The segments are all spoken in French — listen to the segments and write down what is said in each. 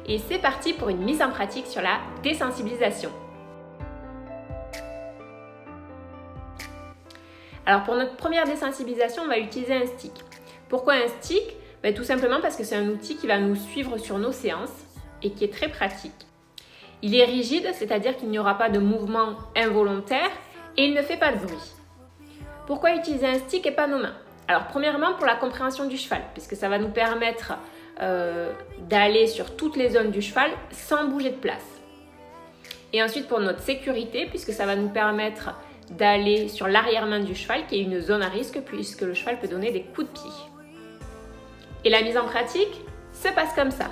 Et c'est parti pour une mise en pratique sur la désensibilisation. Alors pour notre première désensibilisation, on va utiliser un stick. Pourquoi un stick ? Tout simplement parce que c'est un outil qui va nous suivre sur nos séances et qui est très pratique. Il est rigide, c'est-à-dire qu'il n'y aura pas de mouvement involontaire et il ne fait pas de bruit. Pourquoi utiliser un stick et pas nos mains ? Alors premièrement pour la compréhension du cheval, puisque ça va nous permettre d'aller sur toutes les zones du cheval sans bouger de place. Et ensuite pour notre sécurité, puisque ça va nous permettre d'aller sur l'arrière-main du cheval, qui est une zone à risque, puisque le cheval peut donner des coups de pied. Et la mise en pratique se passe comme ça.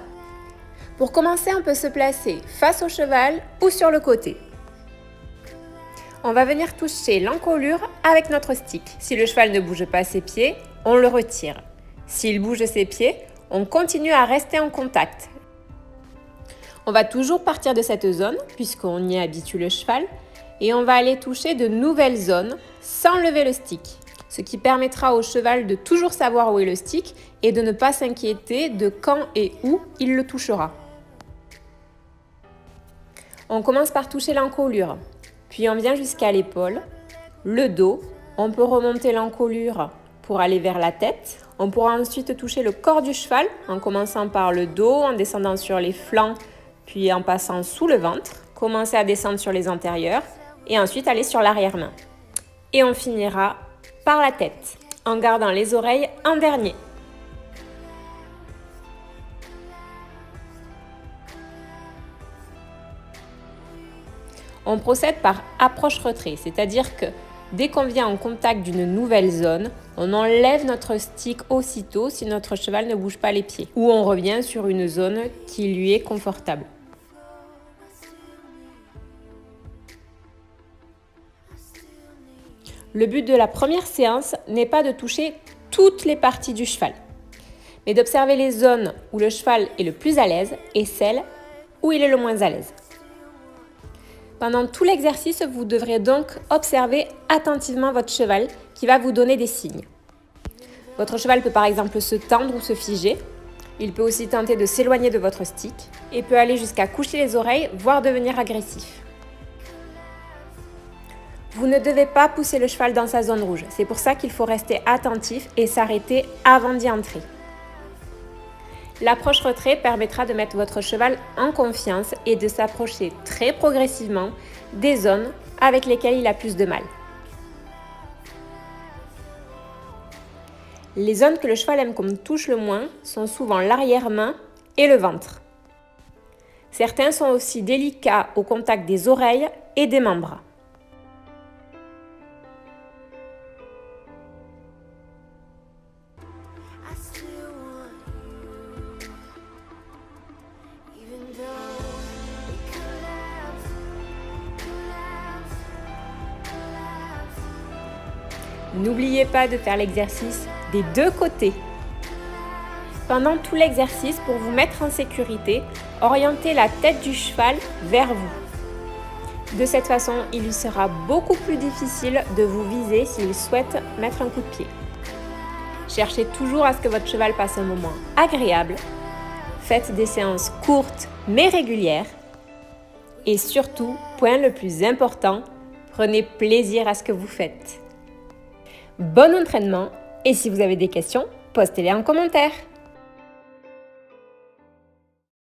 Pour commencer, on peut se placer face au cheval ou sur le côté. On va venir toucher l'encolure avec notre stick. Si le cheval ne bouge pas ses pieds, on le retire. S'il bouge ses pieds, on continue à rester en contact. On va toujours partir de cette zone, puisqu'on y habitue le cheval, et on va aller toucher de nouvelles zones sans lever le stick. Ce qui permettra au cheval de toujours savoir où est le stick et de ne pas s'inquiéter de quand et où il le touchera. On commence par toucher l'encolure, puis on vient jusqu'à l'épaule, le dos. On peut remonter l'encolure pour aller vers la tête. On pourra ensuite toucher le corps du cheval en commençant par le dos, en descendant sur les flancs, puis en passant sous le ventre. Commencer à descendre sur les antérieurs et ensuite aller sur l'arrière-main. Et on finira par la tête, en gardant les oreilles en dernier. On procède par approche-retrait, c'est-à-dire que dès qu'on vient en contact d'une nouvelle zone, on enlève notre stick aussitôt si notre cheval ne bouge pas les pieds, ou on revient sur une zone qui lui est confortable. Le but de la première séance n'est pas de toucher toutes les parties du cheval, mais d'observer les zones où le cheval est le plus à l'aise et celles où il est le moins à l'aise. Pendant tout l'exercice, vous devrez donc observer attentivement votre cheval qui va vous donner des signes. Votre cheval peut par exemple se tendre ou se figer. Il peut aussi tenter de s'éloigner de votre stick et peut aller jusqu'à coucher les oreilles, voire devenir agressif. Vous ne devez pas pousser le cheval dans sa zone rouge. C'est pour ça qu'il faut rester attentif et s'arrêter avant d'y entrer. L'approche-retrait permettra de mettre votre cheval en confiance et de s'approcher très progressivement des zones avec lesquelles il a plus de mal. Les zones que le cheval aime qu'on touche le moins sont souvent l'arrière-main et le ventre. Certains sont aussi délicats au contact des oreilles et des membres. N'oubliez pas de faire l'exercice des deux côtés. Pendant tout l'exercice, pour vous mettre en sécurité, orientez la tête du cheval vers vous. De cette façon, il lui sera beaucoup plus difficile de vous viser s'il souhaite mettre un coup de pied. Cherchez toujours à ce que votre cheval passe un moment agréable. Faites des séances courtes mais régulières. Et surtout, point le plus important, prenez plaisir à ce que vous faites. Bon entraînement et si vous avez des questions, postez-les en commentaire.